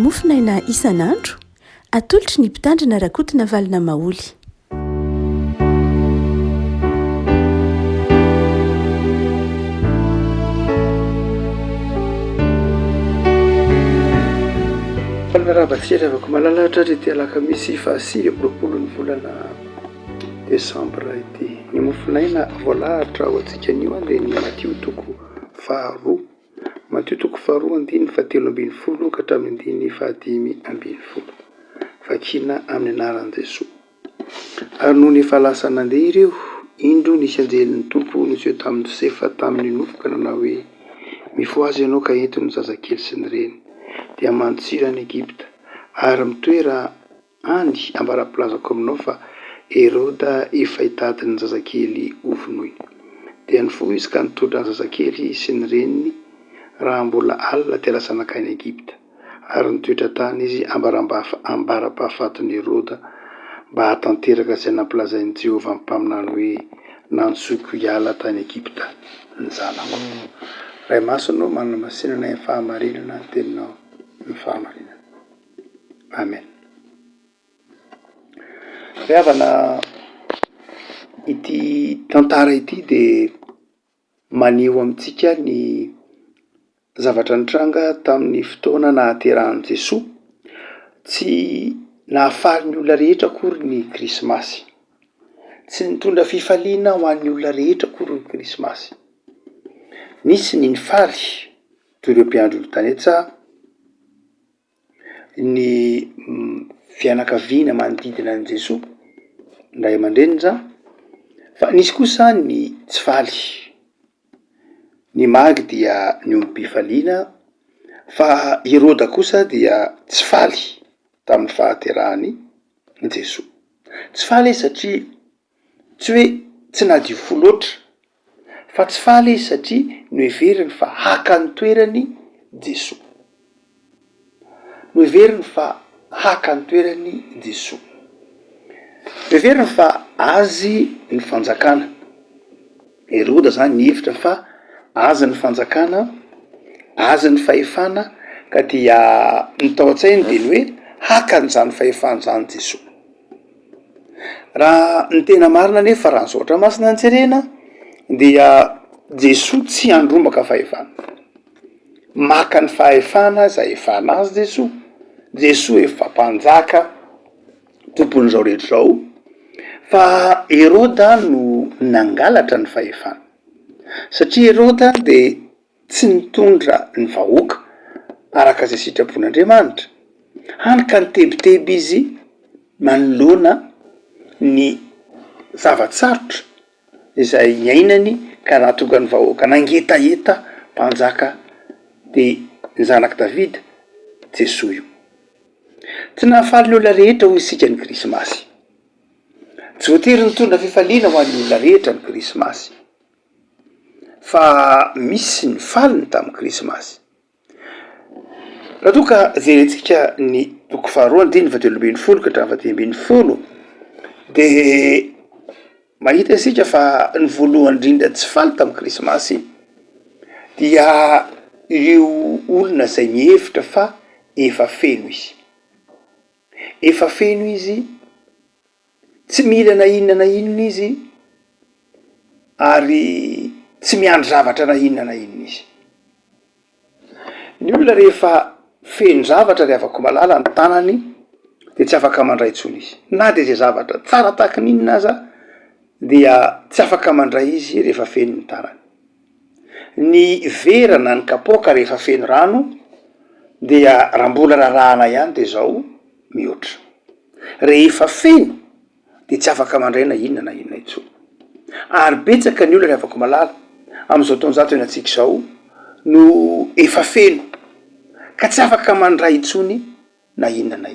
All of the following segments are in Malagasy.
mofinaina isan'andro atolotry ny mpitandrina rakotina valina maoly. Falnarabatsika avako malalatra ty alakamisy fahasivy apolopolo ny volana desambra ity. Ny mofinaina voalahatra ho antsika anio dia ny Matio toko faharoa. Matio toko faharoa andiny fahatelo ambin'ny folo ka hatramin'ny andiny fahadimy ambin'ny folo. Vakina amin'ny anaran'i Jesosy. Ary noho ny fahalasana andeha ireo, indro nisy anjelin'ny tompo niseho tamin'ny Josefa tamin'ny nofoka nanao hoe mifoazy ianao ka ento ny zazakely sy ny reny dia mantsira any Egipta ary mitoera any ambara-pilazako aminao fa Heroda efa hitady ny zazakely ovonoiny. Dia nifoha izy ka nitondra ny zazakely sy ny reniny raha mbola alina ty alasanak'ainy Egipta ary nitoetra tany izy ambara-pahafaton'i Heroda mba hatanteraka izay nampilazain'i Jehovah amin'ny mpaminany hoe nantsoiko hiala tany Egipta ny zanako. Ray masonao manana masinana ny fahamarinana ny teninao ny fahamarinana. Amen. Fiavana ity tantara ity dia maneho amintsika ny zavatra nitranga tamin'ny fotoana nahaterahan'i Jesosy. Tsy nahafaly ny olona rehetra akory ny krismasy. Tsy nitondra fifaliana ho an'ny olona rehetra akory ny krismasy. Nisy ny nifaly toy ireo mpiandry olon-tanetsa, ny fianakaviana manodidina an'i Jesosy, ny ray aman-dreniny zany, fa nisy kosa ny tsy faly. Ny magy dia ny ombim-pifaliana, fa Heroda kosa dia tsy faly tamin'ny fahaterahany i Jesosy. Tsy faly izy satria tsy hoe tsy nadio fo loatra, fa tsy faly izy satria noheveriny fa haka ny toerany Jesosy. Noheveriny fa haka ny toerany Jesosy. Noheveriny fa azy ny fanjakana. Heroda zany nihevitra fa azy ny fanjakana, azy ny fahefana, ka dia nitao an-tsainy dia ny hoe haka n'izany fahefana zany Jesosy. Raha ny tena marina nefa raha nisaotra masina jerena dia Jesosy tsy handrombaka fahefana. Maka ny fahefana izay efa anazy Jesosy. Jesosy efa mpanjaka tompon'izao rehetra zao, fa Heroda no nangalatra ny fahefana. Satria Heroda dia tsy nitondra ny vahoaka araka izay sitrapon'Andriamanitra. Hany ka nitebiteby izy manoloana ny zavatsarotra izay iainany ka nahatonga ny vahoaka nangetaeta mpanjaka dia ny zanak' Davida Jesosy io. Tsy nahafaly ny olona rehetra hoy isika ny krismasy. Tsy voatery nitondra fifaliana ho an'ny olona rehetra ny krismasy, fa misy ny faliny tamin'ny krismasy. Raha toa ka jerentsika ny toko faharoa andiny fahatelo ambin'ny folo ka hatramin'ny fahatelo ambin'ny folo dia mahita isika fa ny voalohany indrindra tsy faly tamin'ny krismasy dia ireo olona izay mihevitra fa efa feno izy. Efa feno izy, tsy mila na inona izy, ary tsy miandry zavatra na inona izy. Ny olona rehefa feno zavatra dia afaka malala ny tanany dia tsy afaka mandray intsony izy. Na dia izay zavatra tsara tahaka ny inona aza dia tsy afaka mandray izy rehefa feno ny tanany. Ny vera na ny kapoaka rehefa feno rano dia raha mbola rarahana ihany dia izao mihoatra. Rehefa feno dia tsy afaka mandray na inona intsony. Ary betsaka ny olona afaka malala amin'izao taonjato hiainantsika izao no efa feno ka tsy afaka mandray intsony na inona.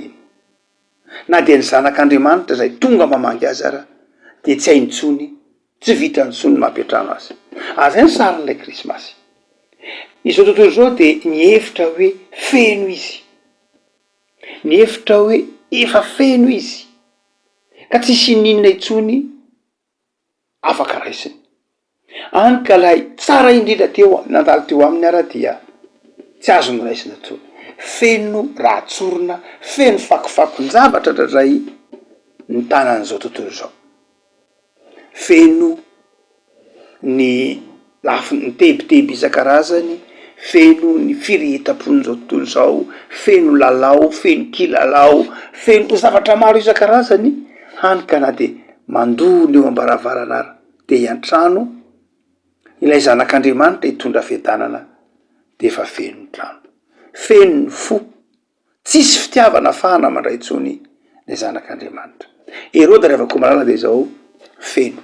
Na dia ny zanak'Andriamanitra izay tonga mamangy azy ara dia tsy hay intsony, tsy vita intsony mampiatrano azy. Izay ny sarin'ilay krismasy. Izao tontolo izao dia nihevitra hoe feno izy. Nihevitra hoe efa feno izy ka tsisy ninona intsony afaka raisiny. Hany ka ilay tsara indrindra teo nandalo teo aminy ara dia tsy azo noraisina intsony. feno rahatsorona, feno fakofakon-javatra drazay ny tanan'izao tontolo zao. Feno ny lafy ny tebiteby isan-karazany, feno ny firehetam-pon'izao tontolo zao, feno lalao, feno kilalao, feno zavatra maro isan-karazany, hany ka na de mandony eo ambaravarana de hian-trano ilay zanak'Andriamanitra hitondra fiadanana de efa feno ny trano, feno ny fo, tsisy fitiavana fahana mandray tsony le zanak'Andriamanitra. Herôda rehefa koa malala de zao feno,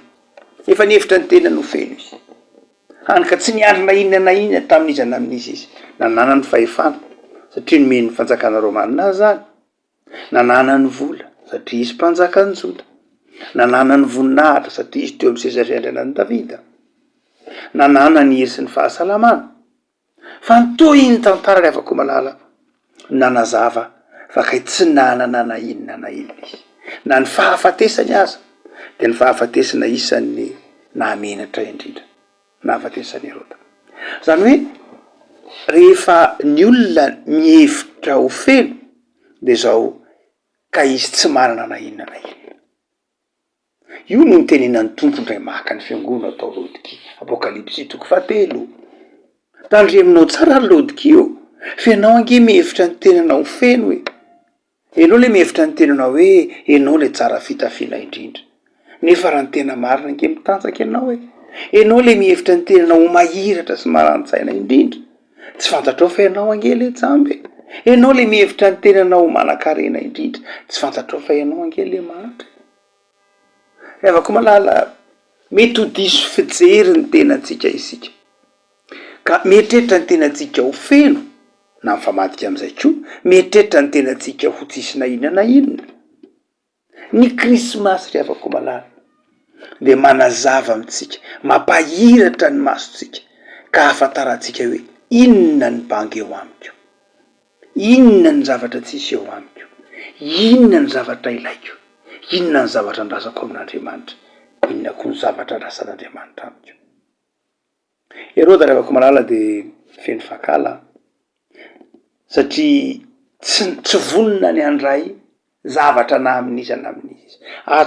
efa nihevitra ny tena no feno izy, hany ka tsy niandry na inona na inona tamin'izy anamin'izy izy, nanana ny fahefana satria nomeny fanjakana Romanina zany, nanana ny vola satria izy mpanjakan'ny Joda, nanana ny voninahitra satria izy teo amin'ny sezariandranan'i Davida, nanana ny hery sy ny fahasalamana. Fa nitoy iny tantara rehefa koa malala nanazava fa kay tsy nanana na inona na inona izy, na ny fahafatesany aza de ny fahafatesana isan'ny namenatra indrindra, nahafatesany Herôda. Zany hoe rehefa ny olona mihevitra ho feno de zao ka izy tsy manana na inona na inona. Io no nitenenan'ny tompony ray maka ny fiangonana atao Laodikia, Apokalipsy 3:7. Tandreminao tsara Laodikia io, fa ianao ange mihevitra ny tenanao feno hoe, ianao le mihevitra ny tenanao hoe ianao le tsara fitafiana indrindra, nefa raha ny tena marina ange mitanjaka ianao hoe, ianao le mihevitra ny tenanao ho mahiratra sy marani-tsaina indrindra, tsy fantatrao fa ianao ange le jambe, ianao le mihevitra ny tenanao ho manan-karena indrindra, tsy fantatrao fa ianao ange le mahatra. Rehefa koa malala mety ho diso fijery ny tenantsika isika, ka mietreritra ny tenantsika ho feno na mifamadika am'izay koa, mietreritra ny tenantsika ho tsisy na inona na inona. Ny krismasy rehefa koa malala de manazava amitsika, mampahiratra ny masontsika ka ahafantarantsika hoe inona ny bangy eo amiko, inona ny zavatra tsisy eo amiko, inona ny zavatra ilaiko, inona ny zavatra andrazako amin'Andriamanitra, inona koa ny zavatra andrasan'Andriamanitra amiko. Herôda rehefa koa malala de feno fakala satria tsy vonona ny handray zavatra na amin'izy na amin'izy.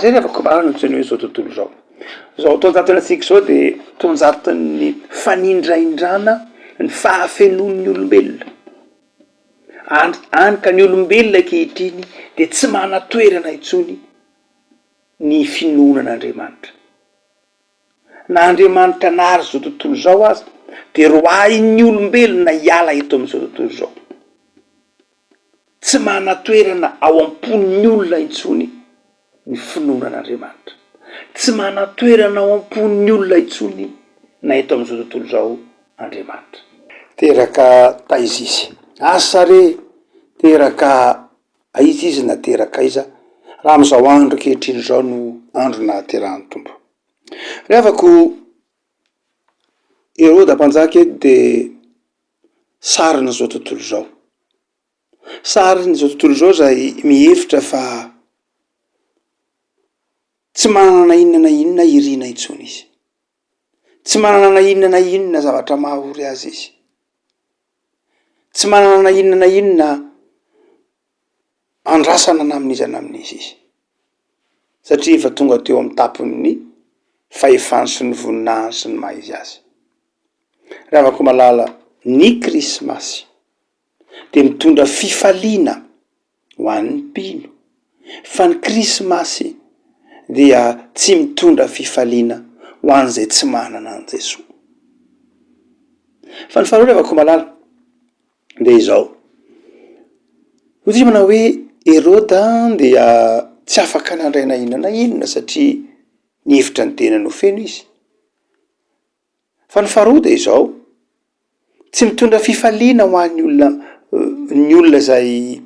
Zay rehefa koa malala no tsony hoe zao tontolo zao. Zao tonjatony antsika zao de tonjaton'ny fanindraindrana ny fahafenon'ny olombelona. Any ka ny olombelona ankehitriny de tsy mana-toerana intsony ny finoanan'Andriamanitra. Na Andriamanitra nahary zao tontolo zao aza de roahin'ny olombelona hiala eto amin'izao tontolo zao. Tsy mana-toerana ao am-pon'ny olona intsony ny finoanan'Andriamanitra, tsy mana-toerana ao am-pon'ny olona intsony na eto amin'izao tontolo zao Andriamanitra. Teraka taizisy asa re, teraka aiza izy na teraka aiza, raha am'izao andro kehitriny zao no andro nahaterahan'ny tompo. Rehafako Herôda mpanjaka eto de sarina zao tontolo zao, sariny zao tontolo zao zay mihevitra fa tsy manana na inona na inona irina intsony izy, tsy manana na inona na inona zavatra mahaory azy izy, tsy manana na inona na inona andrasana na amin'izy na amin'izy izy, satria efa tonga teo amin'ny tapon'ny fahefany sy ny voninahiny sy ny maha izy azy. Raha koa malala ny krismasy de mitondra fifaliana ho an'ny mpino, fa ny krismasy dia tsy mitondra fifaliana ho an'izay tsy manana an' Jesosy. Fa ny faharoa rehefa koa malala de izao, hozy manao hoe Herôda dia tsy afaka nandray na inona na inona satria nihevitra ny tena no feno izy. Fa ny faharoa de izao, tsy mitondra fifaliana ho an'ny olona zay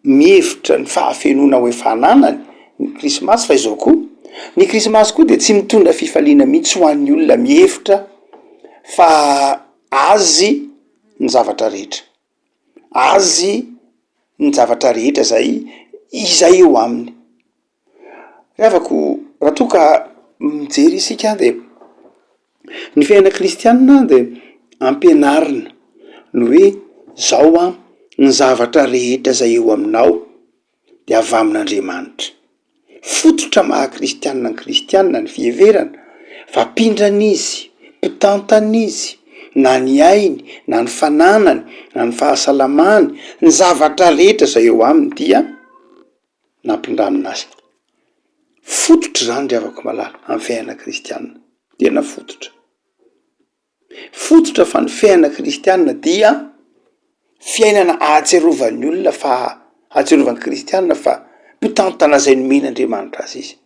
mihevitra ny fahafenona ho efa nanany ny krismasy, fa izao koa ny krismasy koa de tsy mitondra fifaliana mihitsy ho an'ny olona mihevitra fa azy ny zavatra rehetra, azy ny zavatra rehetra izay eo aminy. Rehafako raha toa ka mijery isika de ny fiaina kristianina de ampianarina ny hoe zao a ny zavatra rehetra zay eo aminao de avy amin'Andriamanitra. Fototra maha kristianina ny kristianina ny fiheverana, fa pindran'izy, mpitantan'izy, na ny ainy, na ny fananany, na ny fahasalamany, ny zavatra rehetra zay eo aminy dia nampindraminazy. Fototra zany ry havako malala amin'ny fiainana kristianina, tena fototra. Fototra fa ny fiainana kristianina dia fiainana ahatserovan'ny olona fa ahatserovan'ny kristianina fa mpitantana zay nomen'Andriamanitra azy izy.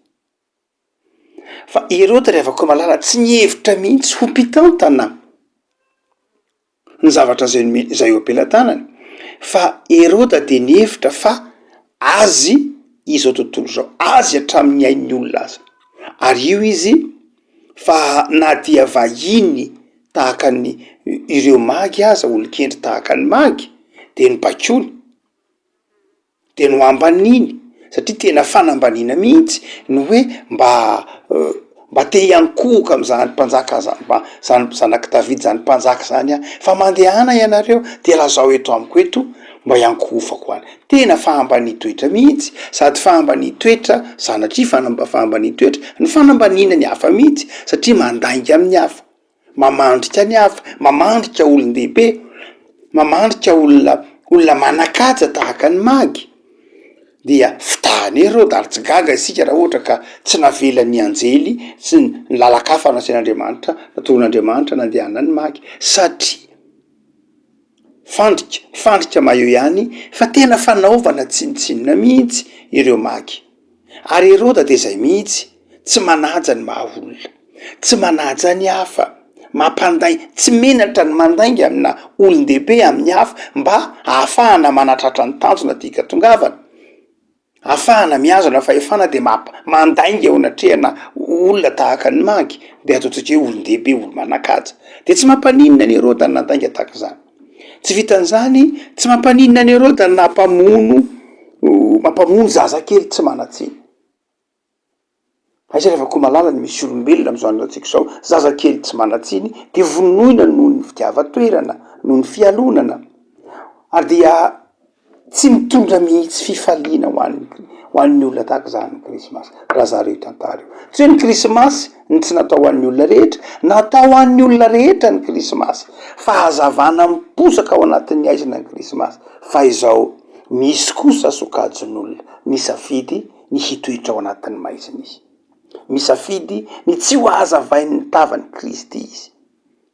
Fa Herode ry havako malala tsy nihevitra mihitsy ho mpitantana ny zavatra zay eo am-pelantanany, fa Herode de nihevitra fa azy izao tontolo zao, azy hatramin'ny ain'ny olona azy. Ary io izy fa na dia vahiny tahaka ny ireo magy aza, olon-kendry tahaka ny magy, de ny bakony, de no ambaniny, satria tena fanambanina mihitsy no hoe mba te hiankohoka am'zany mpanjaka zany zanaky Davidy zany mpanjaka zany fa mandehana ianareo de lazao eto amiko eto mba hiankohofako any. Tena fahambany toetra mihitsy, sady fahambany toetra sanatria fahambany toetra ny fanambanina ny hafa mihitsy, satria mandainga amin'ny hafa, mamandrika ny hafa, mamandrika olon-dehibe, mamandrika olona manakaja tahaka ny magy. Dia fitahany Herode ary tsy gaga isika raha ohatra ka tsy navela ny anjely sy ny lalakafa nasen'Andriamanitra, natoron'Andriamanitra nandehana ny magy, satria fandrika maheo ihany fa tena fanaovana tsinitsinina mihitsy ireo magy. Ary Herode de zay mihitsy tsy manaja ny maha olona, tsy manaja ny hafa, mampanday, tsy menatra ny mandainga amina olon-dehibe amin'ny hafa mba ahafahana manatratra ny tanjona tika tongavana, ahafahana miazana fahefana de mandainga eo anatrehana olona tahaka ny magy, de ataotsika hoe olon-dehibe, olo manakaja. De tsy mampaninona ny Herode ny nandainga tahaka zany. Tsy vitan'izany, tsy mampaninona ny Herode ny mampamono zazakely tsy manatsiny. Aiza rehefa koa malala ny misy olombelona am'izao antsika zao, zazakely tsy manatsiny, de vonoina noho ny fitiava-toerana, noho ny fialonana. Ary dia tsy mitondra mihitsy fifaliana ho an'ny olona tahaka zany ny krismasy, raha zareo tantara io. Tsy hoe ny krismasy ny tsy natao ho an'ny olona rehetra, natao ho an'ny olona rehetra ny krismasy. Fahazavana miposaka ao anatin'ny aizana ny krismasy. Fa izao misy kosa sokajin'olona misafidy ny hitoetra ao anatin'ny maizina izy, misafidy ny tsy ho hazavain'ny tavany Kristy izy,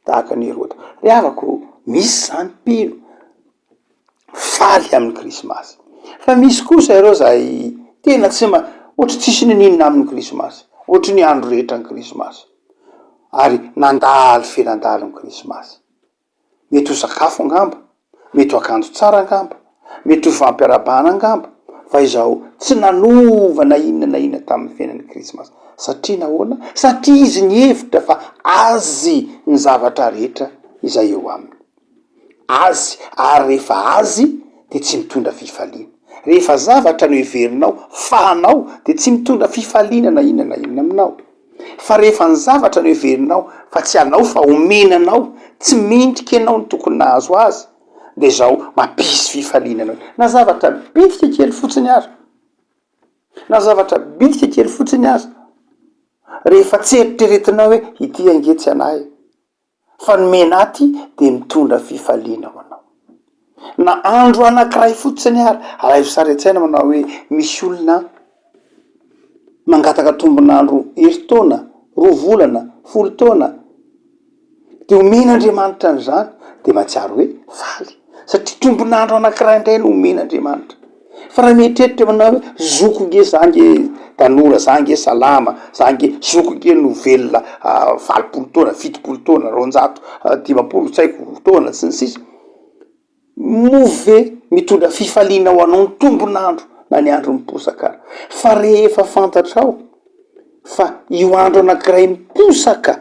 tahaka ny Herode. Ry havako, misy zany pino faly amin'ny krismasy, fa misy kosa ireo zay tena ohatry tsisy ninina amin'ny krismasy, ohatry ny andro rehetra ny krismasy, ary nandalo fenandalo amin'ny krismasy. Mety ho sakafo angamba, mety ho akanjo tsara angamba, mety ho fampiarabana angamba, fa izao tsy nanova na inona tamin'ny fiainan'ny krismasy. Satria nahoana? Satria izy nihevitra fa azy ny zavatra rehetra izay eo aminy. Azy, ary rehefa azy de tsy mitondra fifaliana. Rehefa zavatra no heverinao fanao de tsy mitondra fifaliana na inona aminao. Fa rehefa ny zavatra no heverinao fa tsy anao fa omenanao, tsy mendrika ianao ny tokony nahazo azy, de zao mampisy fifaliana anao. Na zavatra bitika kely fotsiny aza, na zavatra bitika kely fotsiny aza, rehefa tsy eritreretinao hoe ity angetsy anahy, fa ny menaty de mitondra fifaliana ho anao. Na andro anankiray fotsiny alaivo sary an-tsaina manao hoe misy olona mangataka tombon'andro herintaona, 2 volana, 10 taona, de omen'Andriamanitra an'izany, de mahatsiaro hoe faly, satria tombon'andro anankiray indray no omen'Andriamanitra. Fa raha mieritreritra manao hoe zokonge zange tanora, zange salama, zange zokonge novelona 20 taona, 70 taona, 250 tsy haiko taona sy ny sisa, move mitondra fifaliana ho anao ny tombon'andro na ny andro miposaka. Fa rehefa fantatrao fa io andro anankiray miposaka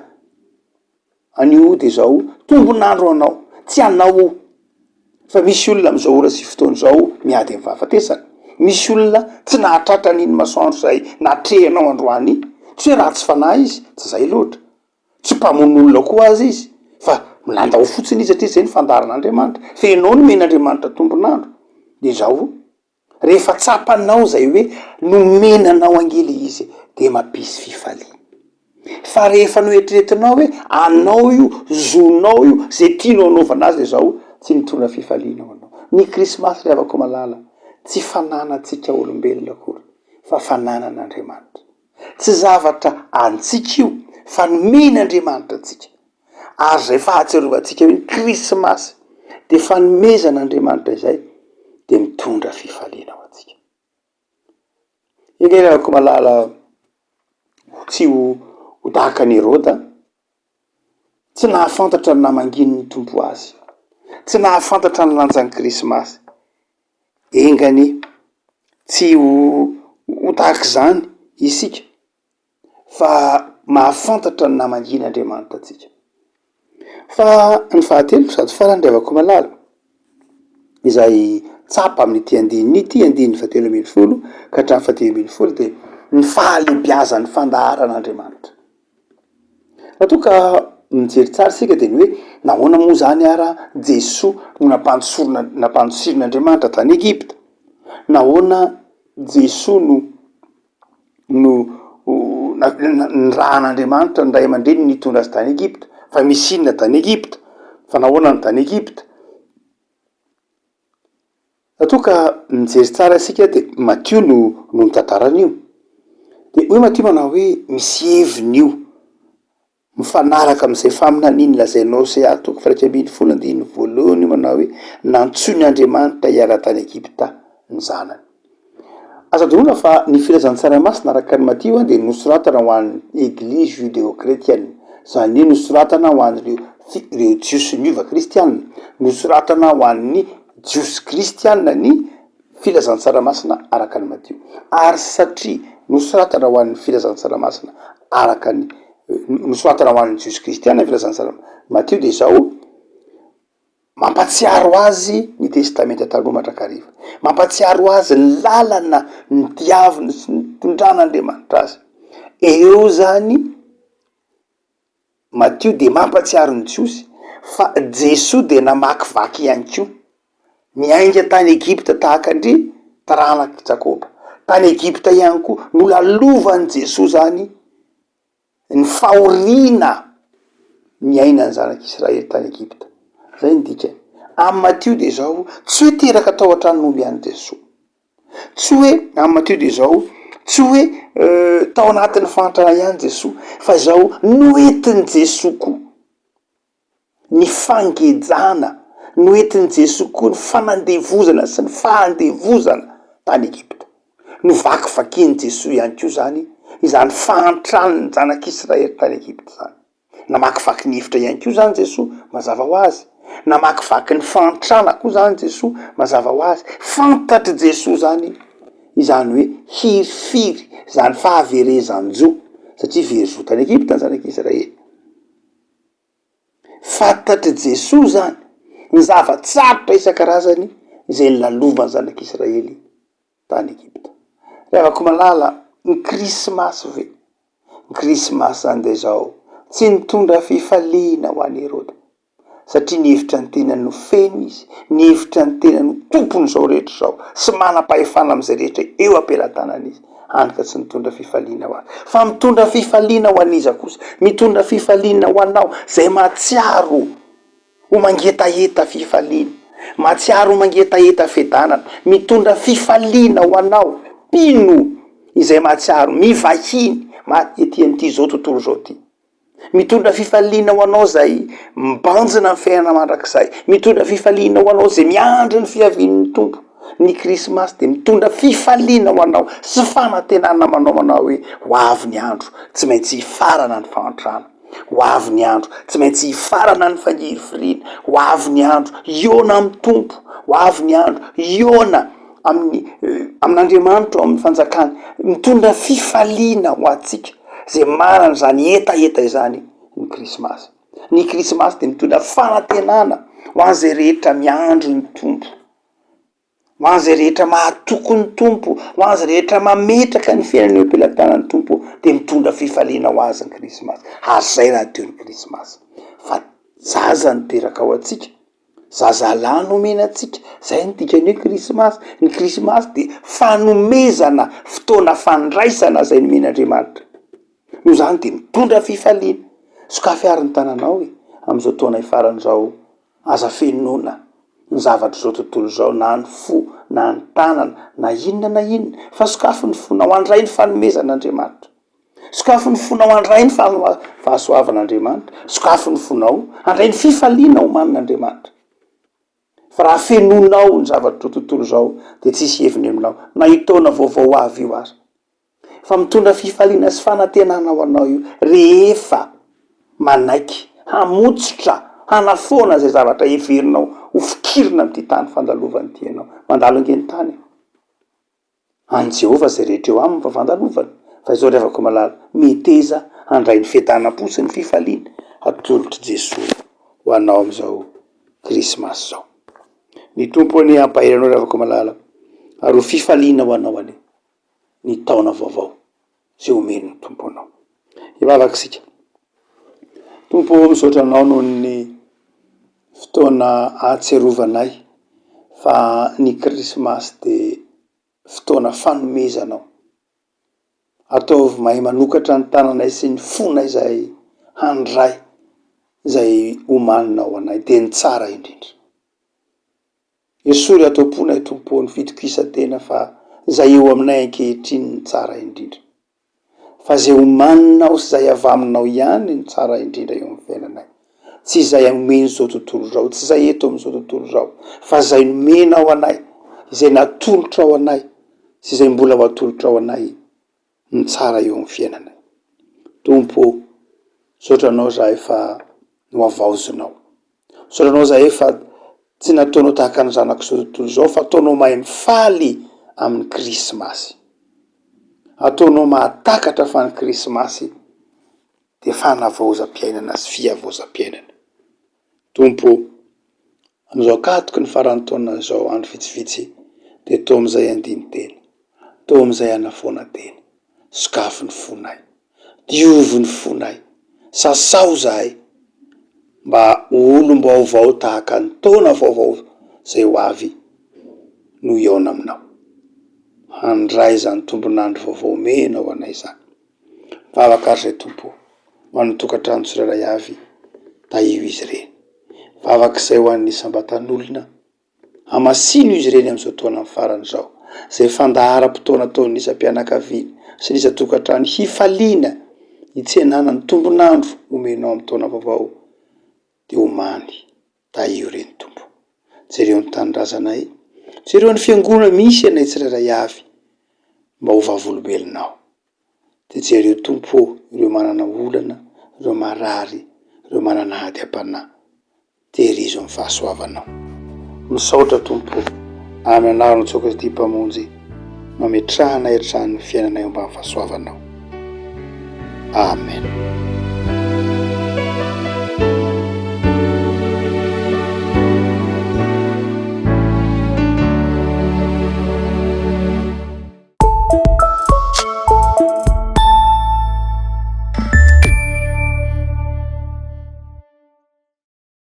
anio de zao tombon'andro anao, tsy anao. Fa misy olona am'izao ora sy fotoana zao miady amin'ny fahafatesana, misy olona tsy nahatratra n'iny masoandro zay natrehanao androany, tsy hoe ratsy fanahy izy, tsy zay loatra, tsy mpamono olona koa azy izy, fa milanda ho fotsiny izy satria zay ny fandaran'Andriamanitra fenao no men'Andriamanitra tombonandro de zao rehefa tsapanao zay hoe nomenanao angely izy de mampisy fifaliana. Fa rehefa noeritreretinao hoe anao io zonao io zay tianao anaovana azy de zao tsy mitondra fifaliana ho anao. Ny krismasy ry havako malala tsy fananantsika olombelona akory fa fananan'Andriamanitra. Tsy zavatra antsika io fa nomen'Andriamanitra atsika. Ary zay fahatserovantsika hoe ny krismasy de fanomezan'Andriamanitra izay de mitondra fifaliana ho atsika. Iny ry havako malala tsy ho tahaka ny Herôda, tsy nahafantatra ny namangin'ny tompo azy, tsy nahafantatra ny lanjan'ny krismasy. Engany tsy ho tahaka zany isika fa mahafantatra ny namangin'Andriamanitra atsika. Fa ny fahatelo sady farany ry havako malala izay tsapa amin'ity andininy fahatelo ambin'ny folo ka hatramin'ny fahatelo ambin'ny folo de ny fahalebiazan'ny fandaharan'Andriamanitra. Raha toa ka mijery tsara sika de ny hoe nahoana moa zany ara Jesoa no nampandosirin'Andriamanitra tany Egypta, nahoana Jesoa no nirahan'Andriamanitra ny ray aman-dreny nitondra azy tany Egypta, fa misy inona tany Egypta, fa nahoana ny tany Egypta. Raha toa ka mijery tsara sika de Matthieu no mitantaran'io. De hoy Matthieu manao hoe misy heviny io mifanaraka am'izay faminaniany lazainao se atoko faraika ambin'ny folo andininy voalohany manao hoe nantsoin'Andriamanitra hiala tany Egypta ny zanany. Azo adorona fa ny filazantsara-masina araka ny Matthieu de nosoratana ho an'ny église judéo-chrétienne, zany hoe nosoratana ho an'ireo jiosy miova kristianina, nosoratana ho an'ny jiosy kristianina ny filazantsara-masina araka ny Matthieu. Ary satria nosoratana ho an'ny filazantsara-masina araka ny nosoratana ho an'ny jiosy kristianina filazantsara-masina Matthieu de zao mampatsiaro azy ny testamenta taloha mandrakariva, mampatsiaro azy ny lalana ny diavina sy ny tondran'Andriamanitra azy. Eo zany Matthieu de mampatsiaro ny jiosy fa Jesoa de namakivaky ihany ko miainga tany Egypta tahaka andry taranaky Jakoba. Tany Egypta ihany koa no lalovan'i Jesoa zany ny fahoriana miaina ny zanak'Israely tany Egypta. Zay ny dikany. Amin'ny Matthieu de zao tsy hoe teraka tao an-tranon'omby ihany Jesoa, tsy hoe amin'ny Matthieu de zao tsy hoe tao anatin'ny fantrana ihany Jesoa, fa zao noentin'ny Jesoa koa ny fangejana, noentin'ny Jesoa koa ny fanandevozana sy ny fahandevozana tany Egypta. Novakivakian'i Jesoa ihany koa zany izany fahantran'ny zanak'Israely tany Egypta zany. Namakivaky ny hevitra ihany koa zany Jesoa mazava ho azy, namakivaky ny fahantrana koa zany Jesoa mazava ho azy. Fantatry Jesoa zany izany hoe hifiry zany fahaverezan-jo satria vezo tany Egypta ny zanak'Israely. Fantatry Jesoa zany ny zavatsarotra isan-karazany izay lalovan'ny zanak'Israely tany Egypta. Rehavako malala ny krismasy ve, ny krismasy zany de zao tsy nitondra fifaliana ho an'i Herôda satria nihevitra ny tena no feno izy, nihevitra ny tena no tompony zao rehetra zao sy manam-pahefana am'izay rehetra eo ampelantanany izy, hany ka tsy mitondra fifaliana ho azy. Fa mitondra fifaliana ho an'iza kosa, mitondra fifaliana ho anao zay mahatsiaro ho mangetaheta fifaliana, mahatsiaro ho mangetaheta fiadanana, mitondra fifaliana ho anao mpino izay mahatsiaro mivahiny ety am'ty zao tontolo zao ty. Mitondra fifaliana ho anao zay mibanjina ny fiainana mandrakizay, mitondra fifaliana ho anao zay miandry ny fiavian'ny tompo. Ny krismasy de mitondra fifaliana ho anao sy fanantenana manao hoe ho avy ny andro tsy maintsy hifarana ny fahantrana, ho avy ny andro tsy maintsy hifarana ny fangirifirina, ho avy ny andro iona amin'ny tompo, ho avy ny andro iona amin'Andriamanitra amin'ny fanjakany. Mitondra fifaliana ho atsika zay manana zany etaeta izany ny krismasy. Ny krismasy de mitondra fanantenana ho an'izay rehetra miandro ny tompo, ho an'izay rehetra mahatoko ny tompo, ho an'izay rehetra mametraka ny fiainana eo am-pelantanan'ny tompo de mitondra fifaliana ho azy ny krismasy. Ary zay raha teo ny krismasy. Fa zaza niteraka ao atsika, zaza lahy nomena atsika, zay nodikany hoe krismasy. Ny krismasy de fanomezana, fotoana fandraisana zay nomen'Andriamanitra. No zany de mitondra fifaliana. Sokafiariny tananao am'izao taona ifaran'izao aza fenona ny zavatra zao tontolo zao, na ny fo na ny tanana na inona fa sokafo ny fonao andray ny fanomezan'Andriamanitra, sokafo ny fonao andray ny fahasoavan'Andriamanitra, sokafo ny fonao andray ny fifaliana omanin'Andriamanitra. Fa raha fenonao ny zavatra tontolo zao de tsisy heviny aminao na itaona vaovao avy io aza. Fa mitondra fifaliana sy fanantenana ho anao io rehefa manaiky hamotsotra hanafoana zay zavatra heverinao ho fikirina am'ty tany fandalovany ty ianao, mandalo angeny tany. Any Jehova zay rehetra eo aminy fa fandalovany. Fa izao revako malala meteza handray ny fiadanam-po sy ny fifaliana atolotry Jesosy ho anao am'izao krismasy zao. Ny tompony ampahiranao revako malala ary ho fifaliana ho anao ane ny taona vaovao zay omeny ny tomponao. Ivavakisika tompo misaotra anao noho ny fotoana ahatsiarovanay fa ny krismasy de fotoana fanomezanao. Ataovy mahay manokatra ny tananay sy ny fonay zay handray zay omaninao anay de ny tsara indrindra. Esory atao-ponay tompo ny fitokisa-tena fa zay eo aminay ankehitriny ny tsara indrindra. Fa zay omaninao sy zay avy aminao ihany ny tsara indrindra eo amin'ny fiainanay. Tsy zay omeny zao tontolo zao, tsy zay eto am'izao tontolo zao, fa zay nomenao anay, zay natolotra ao anay, sy zay mbola ho atolotra ao anay ny tsara eo amin'ny fiainanay. Tompo, sotranao zahay fa noavaozinao. Sotranao zahay fa tsy nataonao tahaka ny zanako zao tontolo zao, fa ataonao mahay mifaly amin'ny krismasy. Ataonao mahatakatra fa ny krismasy de fanavaozam-piainana sy fiavaozam-piainana. Tompo, am'izao katoky ny faran'ny taona zao andro vitsivitsy de tao am'izay andiny tena, tao am'izay anafoana tena, sokafo ny fonay, diovy ny fonay, sasao zahay mba olo mbaovao tahaka ny taona vaovao zay ho avy no iona aminao. Handray zany tombonandro vaovao mena ho anay zany. Vavaka zay tompo, manotokatrano tsirairay avy da io izy reny. Vavak'izay ho an'ny sambatan'olona, hamasino izy reny am'izao taona amin'ny farany zao, zay fandahara-potoana ataon'ny isam-pianakaviana sy ny isa-tokatrano hifaliana hitsenana ny tombonandro omenao amin'ny taona vaovao de omany da io reny tompo. Jereo ny tanindrazanay, jereo ny fiangonana misy anay tsirairay avy mba ho vavolombelonao. De jereo tompo ireo manana olana, ireo marary, ireo manana ady am-panahy, tehirizo amin'ny fahasoavanao. Misaotra tompo amy anarano tsoka ty mpamonjy mametrahana hatrany ny fiainanay ambany fahasoavanao. Amen.